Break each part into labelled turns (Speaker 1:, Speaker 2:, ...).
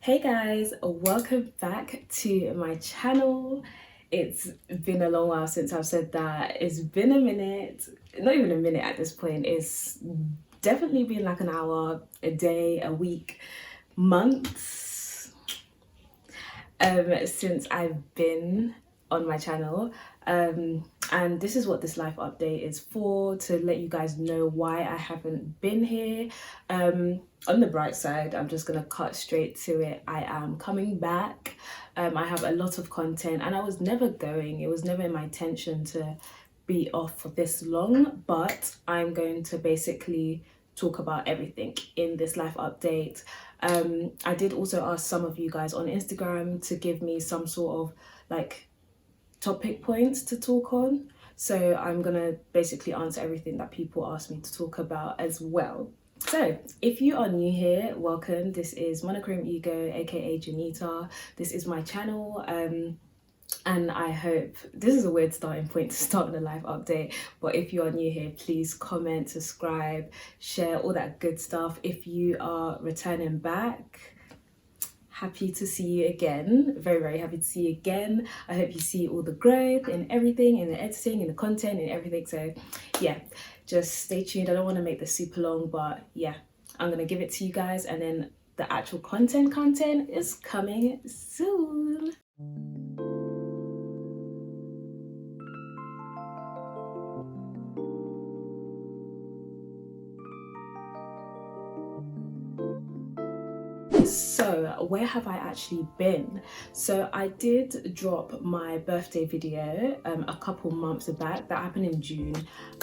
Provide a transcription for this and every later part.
Speaker 1: Hey guys, welcome back to my channel. It's been a long while since I've said that. It's been a minute, not even a minute at this point. It's definitely been like an hour, a day, a week, months since I've been on my channel. And this is what this life update is for, to let you guys know why I haven't been here. On the bright side, I'm just gonna cut straight to it. I am coming back. I have a lot of content and I was never going, it was never in my intention to be off for this long, but I'm going to basically talk about everything in this life update. I did also ask some of you guys on Instagram to give me some sort of like topic points to talk on, so I'm gonna basically answer everything that people asked me to talk about as well. So if you are new here, welcome. This is Monochrome Ego, aka Janita. This is my channel, and I hope this is a weird starting point to start the life update, but if you are new here, please comment, subscribe, share, all that good stuff. If you are returning back, happy to see you again. Very happy to see you again. I hope you see all the growth in everything, in the editing, in the content, in everything. So yeah, just stay tuned. I don't want to make this super long, but yeah, I'm gonna give it to you guys, and then the actual content is coming soon. So where have I actually been? So I did drop my birthday video a couple months back. That happened in June,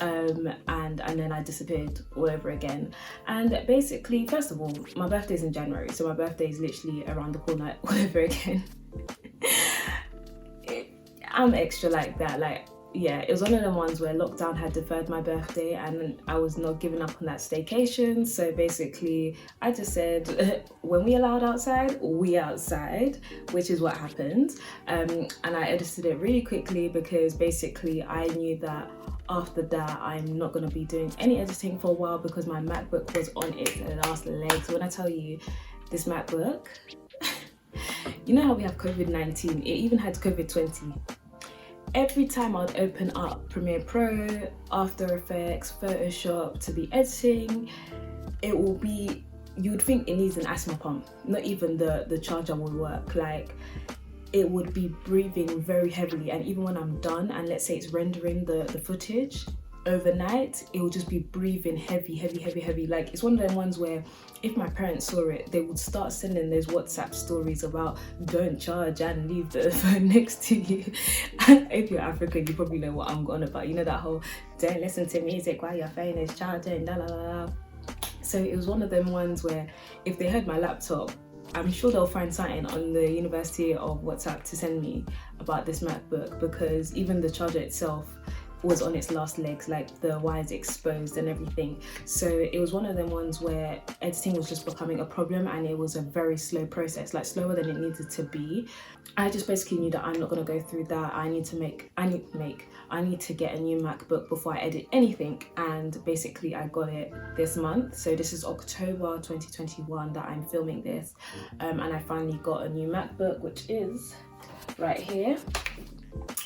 Speaker 1: and then I disappeared all over again. And basically, first of all, my birthday is in January, so my birthday is literally around the corner all over again. I'm extra like that. Like, yeah, it was one of the ones where lockdown had deferred my birthday and I was not giving up on that staycation. So basically I just said, when we allowed outside, we outside, which is what happened. And I edited it really quickly because basically I knew that after that I'm not going to be doing any editing for a while because my MacBook was on its last legs. When I tell you, this MacBook, you know how we have COVID-19, it even had COVID-20. Every time I'd open up Premiere Pro, After Effects, Photoshop to be editing, it will be, you would think it needs an asthma pump. Not even the charger would work. Like, it would be breathing very heavily, and even when I'm done and let's say it's rendering the footage overnight, it will just be breathing heavy. Like, it's one of them ones where if my parents saw it, they would start sending those WhatsApp stories about don't charge and leave the phone next to you. If you're African, you probably know what I'm on about. You know that whole don't listen to music while your phone is charging, la la la. So it was one of them ones where if they heard my laptop, I'm sure they'll find something on the University of WhatsApp to send me about this MacBook, because even the charger itself was on its last legs, like the wires exposed and everything. So it was one of them ones where editing was just becoming a problem, and it was a very slow process, like slower than it needed to be. I just basically knew that I'm not going to go through that. I need to get a new MacBook before I edit anything, and basically I got it this month. So this is October 2021 that I'm filming this, and I finally got a new MacBook, which is right here.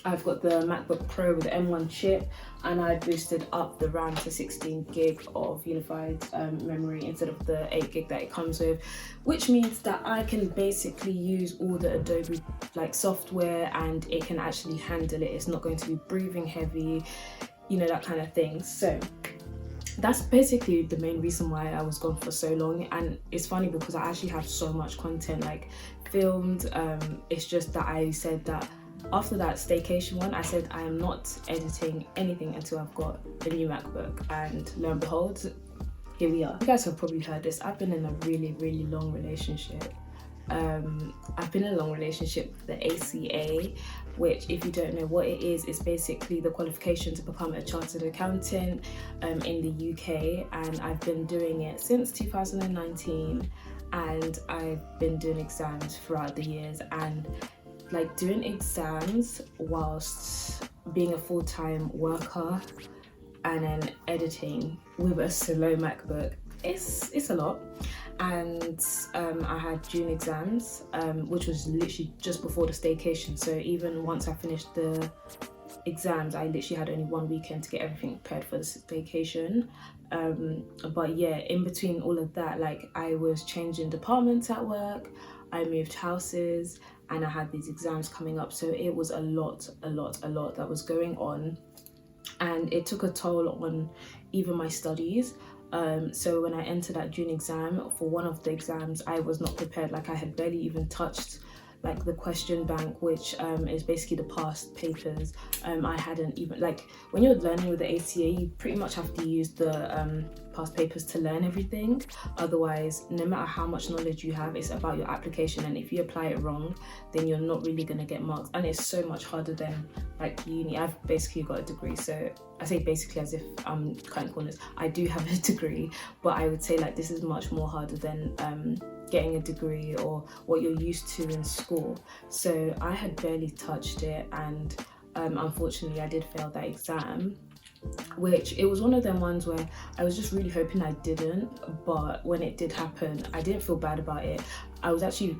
Speaker 1: I've got the MacBook Pro with the M1 chip, and I boosted up the RAM to 16 gig of unified memory instead of the 8 gig that it comes with, which means that I can basically use all the Adobe like software and it can actually handle it. It's not going to be breathing heavy, you know, that kind of thing. So that's basically the main reason why I was gone for so long. And it's funny because I actually have so much content like filmed. It's just that I said that after that staycation one, I said I am not editing anything until I've got the new MacBook, and lo and behold, here we are. You guys have probably heard this. I've been in a really long relationship. I've been in a long relationship with the ACA, which, if you don't know what it is, it's basically the qualification to become a chartered accountant in the UK, and I've been doing it since 2019, and I've been doing exams throughout the years. And like, doing exams whilst being a full-time worker and then editing with a slow MacBook, it's a lot. and I had June exams, which was literally just before the staycation. So even once I finished the exams, I literally had only one weekend to get everything prepared for the staycation. But yeah, in between all of that, like I was changing departments at work, I moved houses, and I had these exams coming up. So it was a lot that was going on, and it took a toll on even my studies. So when I entered that June exam, for one of the exams, I was not prepared. Like I had barely even touched like the question bank, which is basically the past papers. I hadn't even, like when you're learning with the ACA, you pretty much have to use the past papers to learn everything. Otherwise, no matter how much knowledge you have, it's about your application, and if you apply it wrong, then you're not really going to get marks, and it's so much harder than like uni. I've basically got a degree, so I say basically as if I'm cutting corners. I do have a degree, but I would say like this is much more harder than getting a degree or what you're used to in school. So I had barely touched it, and unfortunately I did fail that exam, which it was one of them ones where I was just really hoping I didn't, but when it did happen, I didn't feel bad about it. I was actually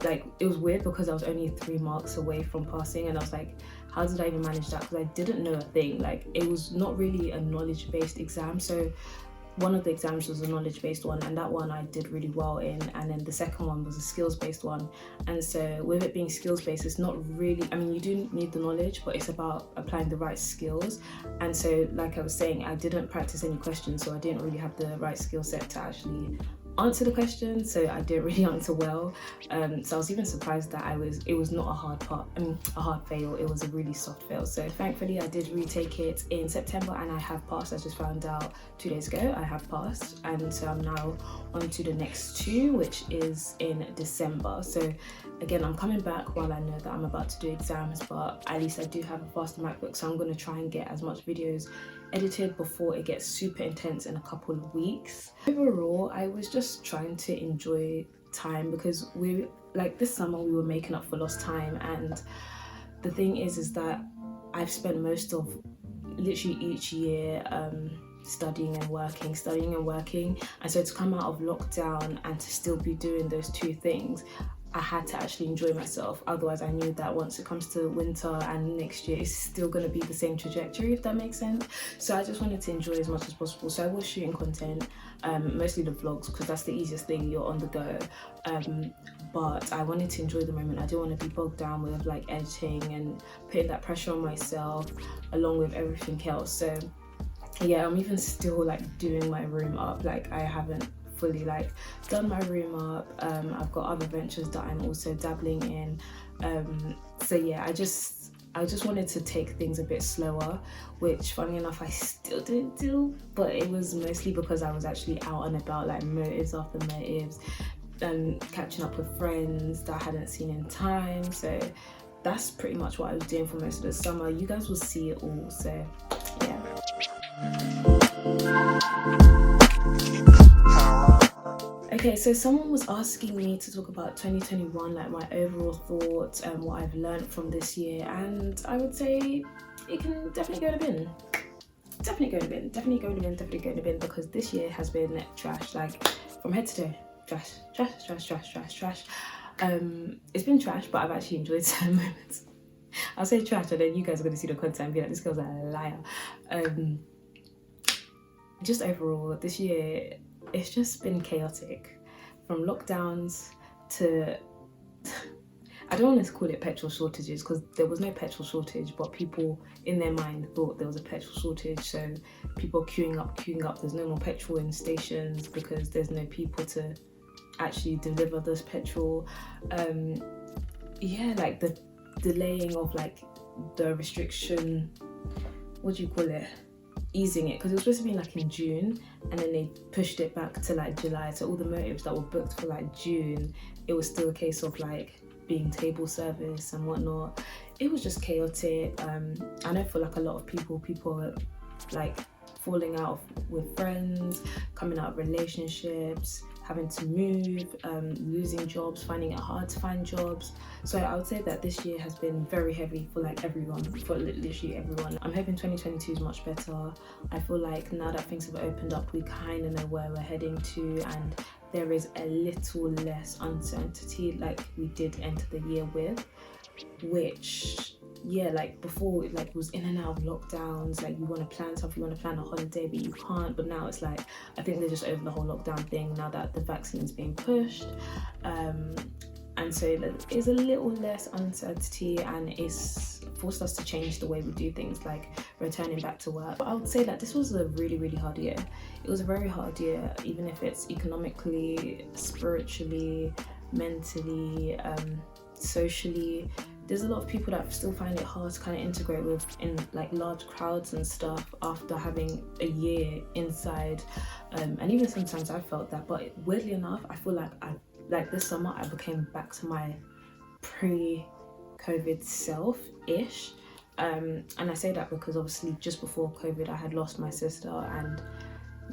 Speaker 1: like, it was weird because I was only 3 marks away from passing, and I was like, how did I even manage that? Because I didn't know a thing. Like it was not really a knowledge-based exam. So one of the exams was a knowledge-based one, and that one I did really well in, and then the second one was a skills-based one. And so with it being skills-based, it's not really, I mean, you do need the knowledge, but it's about applying the right skills. And so like I was saying, I didn't practice any questions, so I didn't really have the right skill set to actually answer the question, so I didn't really answer well. So I was even surprised that it was not a hard a hard fail, it was a really soft fail. So thankfully I did retake it in September, and I have passed. I just found out 2 days ago I have passed, and so I'm now on to the next 2, which is in December. So again, I'm coming back while I know that I'm about to do exams, but at least I do have a faster MacBook, so I'm going to try and get as much videos edited before it gets super intense in a couple of weeks. Overall, I was just trying to enjoy time, because we, like this summer, we were making up for lost time. And the thing is that I've spent most of literally each year studying and working, and so to come out of lockdown and to still be doing those 2 things, I had to actually enjoy myself. Otherwise, I knew that once it comes to winter and next year, it's still going to be the same trajectory, if that makes sense. So I just wanted to enjoy as much as possible. So I was shooting content, mostly the vlogs, because that's the easiest thing, you're on the go. But I wanted to enjoy the moment. I didn't want to be bogged down with like editing and putting that pressure on myself along with everything else. So yeah, I'm even still like doing my room up. Like I haven't fully like done my room up. I've got other ventures that I'm also dabbling in. So yeah, I just wanted to take things a bit slower, which funny enough I still didn't do, but it was mostly because I was actually out and about, like motives after motives, and catching up with friends that I hadn't seen in time. So that's pretty much what I was doing for most of the summer. You guys will see it all, so yeah. Okay, so someone was asking me to talk about 2021, like my overall thoughts and what I've learned from this year, and I would say it can definitely go in the bin. Definitely go in the bin, because this year has been trash, like from head to toe. Trash. It's been trash, but I've actually enjoyed some moments. I'll say trash, and then you guys are going to see the content and be like, this girl's a liar. Just overall, this year, it's just been chaotic. From lockdowns to, I don't want to call it petrol shortages, because there was no petrol shortage, but people in their mind thought there was a petrol shortage. So people queuing up, there's no more petrol in stations because there's no people to actually deliver this petrol. Yeah, like the delaying of like the restriction, what do you call it? Easing it, because it was supposed to be like in June, and then they pushed it back to like July. So all the motives that were booked for like June, it was still a case of like being table service and whatnot. It was just chaotic. I know for like a lot of people are like falling out with friends, coming out of relationships, having to move, losing jobs, finding it hard to find jobs. So I would say that this year has been very heavy for like everyone, for literally everyone. I'm hoping 2022 is much better. I feel like now that things have opened up, we kind of know where we're heading to, and there is a little less uncertainty like we did enter the year with, which, yeah, like before, like, was in and out of lockdowns. Like, you want to plan something, you want to plan a holiday, but you can't. But now it's like, I think they're just over the whole lockdown thing now that the vaccine is being pushed. And so there is a little less uncertainty, and it's forced us to change the way we do things, like returning back to work. But I would say that this was a really, really hard year. It was a very hard year, even if it's economically, spiritually, mentally, socially. There's a lot of people that still find it hard to kind of integrate with in like large crowds and stuff after having a year inside, and even sometimes I felt that. But weirdly enough, I feel like this summer I became back to my pre-COVID self-ish, and I say that because obviously just before COVID I had lost my sister, and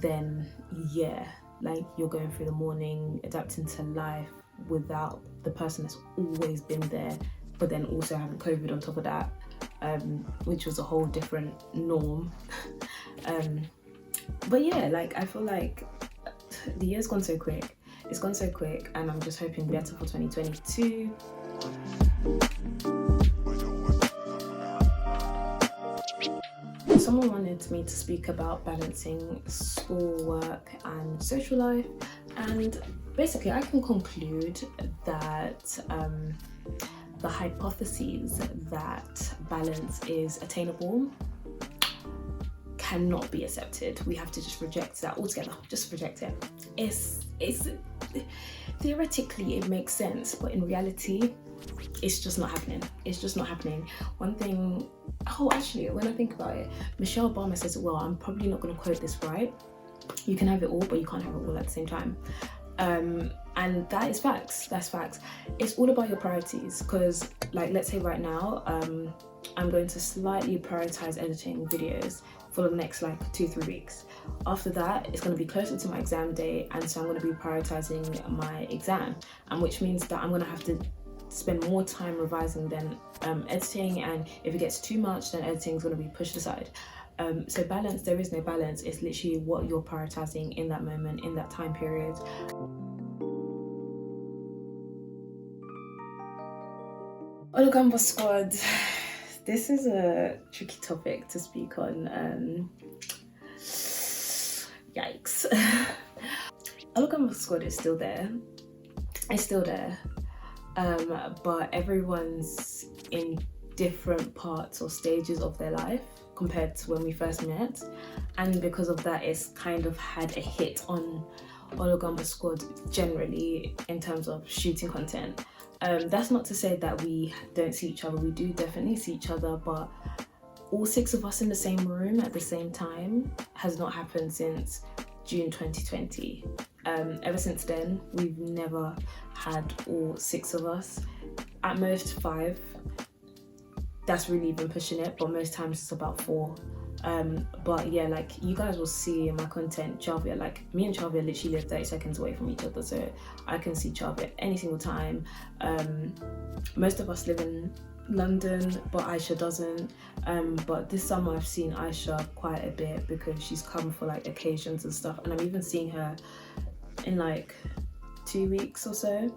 Speaker 1: then yeah, like, you're going through the morning, adapting to life without the person that's always been there, but then also having COVID on top of that, which was a whole different norm. But yeah, like, I feel like the year's gone so quick. It's gone so quick, and I'm just hoping better for 2022. Someone wanted me to speak about balancing school, work, and social life, and basically I can conclude that the hypotheses that balance is attainable cannot be accepted. We have to just reject that altogether. Just reject it. It's theoretically it makes sense, but in reality, it's just not happening. It's just not happening. One thing, actually, when I think about it, Michelle Obama says it well. I'm probably not going to quote this right. You can have it all, but you can't have it all at the same time. And that is facts. That's facts. It's all about your priorities, because, like, let's say right now, I'm going to slightly prioritize editing videos for the next like 2-3 weeks. After that, it's going to be closer to my exam day, and so I'm going to be prioritizing my exam, and which means that I'm going to have to spend more time revising than editing, and if it gets too much, then editing is going to be pushed aside. So balance, there is no balance. It's literally what you're prioritizing in that moment, in that time period. Olugambo Squad. This is a tricky topic to speak on. Yikes. Olugambo Squad is still there. It's still there. But everyone's in different parts or stages of their life compared to when we first met, and because of that, it's kind of had a hit on Olugambo Squad generally in terms of shooting content. That's not to say that we don't see each other. We do definitely see each other, but all 6 of us in the same room at the same time has not happened since June 2020. Ever since then, we've never had all 6 of us. At most 5. That's really even pushing it, but most times it's about 4. But yeah, like, you guys will see in my content, Chavia, like, me and Chavia literally live 30 seconds away from each other, so I can see Chavia any single time. Most of us live in London, but Aisha doesn't. But this summer I've seen Aisha quite a bit because she's come for like occasions and stuff, and I'm even seeing her in like 2 weeks or so.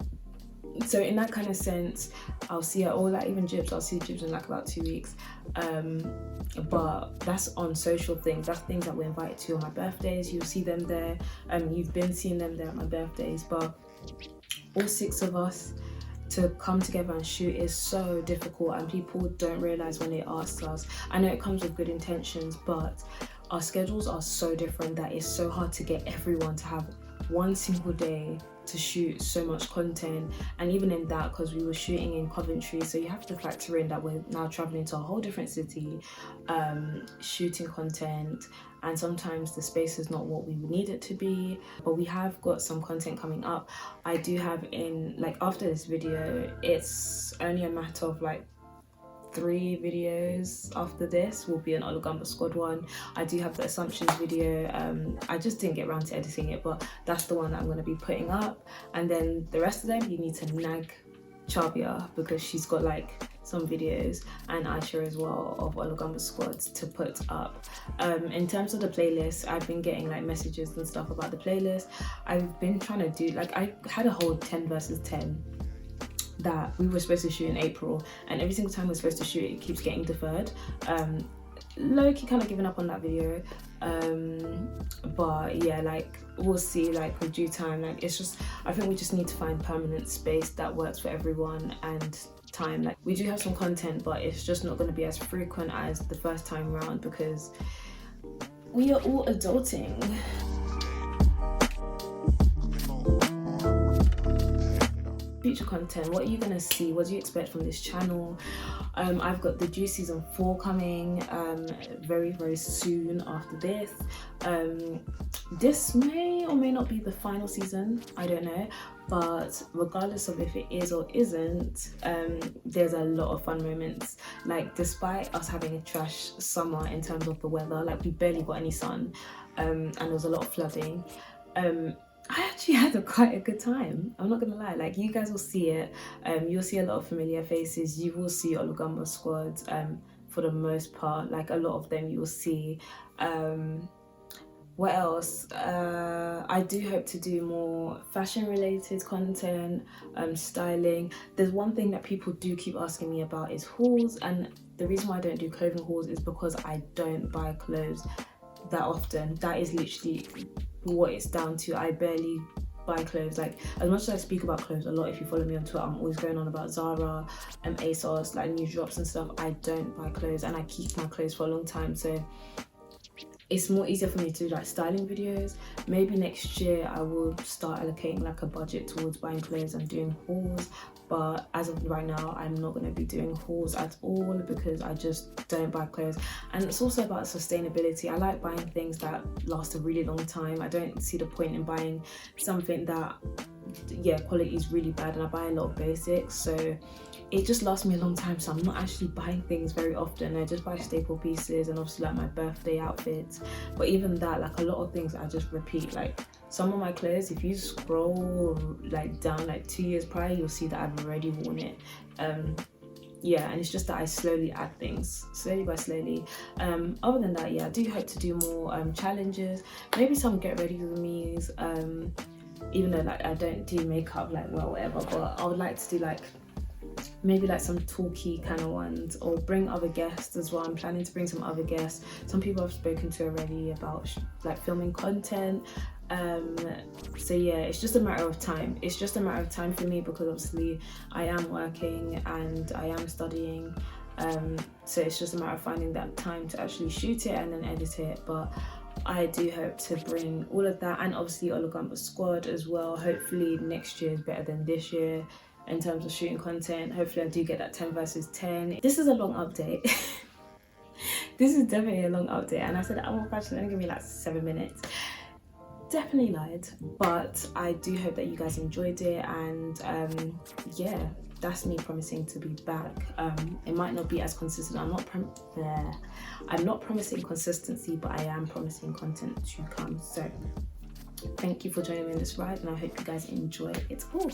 Speaker 1: So in that kind of sense, I'll see her, or like even Jibs, I'll see Jibs in like about 2 weeks. But that's on social things. That's things that we're invited to on my birthdays. You'll see them there. You've been seeing them there at my birthdays. But all 6 of us to come together and shoot is so difficult, and people don't realize when they ask us. I know it comes with good intentions, but our schedules are so different that it's so hard to get everyone to have one single day to shoot so much content. And even in that, because we were shooting in Coventry, so you have to factor in that we're now traveling to a whole different city, shooting content, and sometimes the space is not what we would need it to be. But we have got some content coming up. I do have, in like, after this video, it's only a matter of like 3 videos after this will be an Olugambo Squad one. I do have the assumptions video. I just didn't get around to editing it, but that's the one that I'm going to be putting up. And then the rest of them, you need to nag Chavia, because she's got like some videos, and Aisha as well, of Olugambo Squad to put up. In terms of the playlist, I've been getting like messages and stuff about the playlist. I've been trying to do, like, I had a whole 10 versus 10 that we were supposed to shoot in April, and every single time we're supposed to shoot it keeps getting deferred. Low-key kind of giving up on that video, but yeah, like, we'll see, like, with due time. Like, it's just, I think we just need to find permanent space that works for everyone, and time. Like, we do have some content, but it's just not going to be as frequent as the first time round, because we are all adulting. Future content, what are you gonna see? What do you expect from this channel? I've got the due season 4 coming very, very soon after this. This may or may not be the final season, I don't know, but regardless of if it is or isn't, there's a lot of fun moments. Like, despite us having a trash summer in terms of the weather, like, we barely got any sun, and there was a lot of flooding. I actually had quite a good time, I'm not gonna lie. Like, you guys will see it, you'll see a lot of familiar faces, you will see Olugambo Squad for the most part, like a lot of them you will see. What else? I do hope to do more fashion related content, styling. There's one thing that people do keep asking me about is hauls, and the reason why I don't do clothing hauls is because I don't buy clothes that often. That is literally what it's down to. I barely buy clothes. Like, as much as I speak about clothes a lot, if you follow me on Twitter, I'm always going on about Zara and ASOS, like new drops and stuff. I don't buy clothes, and I keep my clothes for a long time, so it's more easier for me to do like styling videos. Maybe next year I will start allocating like a budget towards buying clothes and doing hauls, but as of right now I'm not going to be doing hauls at all, because I just don't buy clothes. And it's also about sustainability. I like buying things that last a really long time. I don't see the point in buying something that, yeah, quality is really bad, and I buy a lot of basics, so it just lasts me a long time. So I'm not actually buying things very often. I just buy staple pieces and obviously like my birthday outfits, but even that, like, a lot of things I just repeat. Like, some of my clothes, if you scroll like down like 2 years prior, you'll see that I've already worn it. Yeah, and it's just that I slowly add things, slowly by slowly. Other than that, yeah, I do hope to do more challenges, maybe some get ready with me's, even though like I don't do makeup like well, whatever, but I would like to do like maybe like some talky kind of ones, or bring other guests as well. I'm planning to bring some other guests. Some people I've spoken to already about like filming content. So yeah, it's just a matter of time. It's just a matter of time for me, because obviously I am working and I am studying, so it's just a matter of finding that time to actually shoot it and then edit it. But I do hope to bring all of that, and obviously Olugambo Squad as well. Hopefully next year is better than this year in terms of shooting content. Hopefully I do get that 10 versus 10. This is a long update. This is definitely a long update, and I said, oh my gosh, it's only gonna be like 7 minutes. Definitely lied, but I do hope that you guys enjoyed it, and yeah, that's me promising to be back. It might not be as consistent. I'm not promising consistency, but I am promising content to come. So thank you for joining me in this ride, and I hope you guys enjoy it all.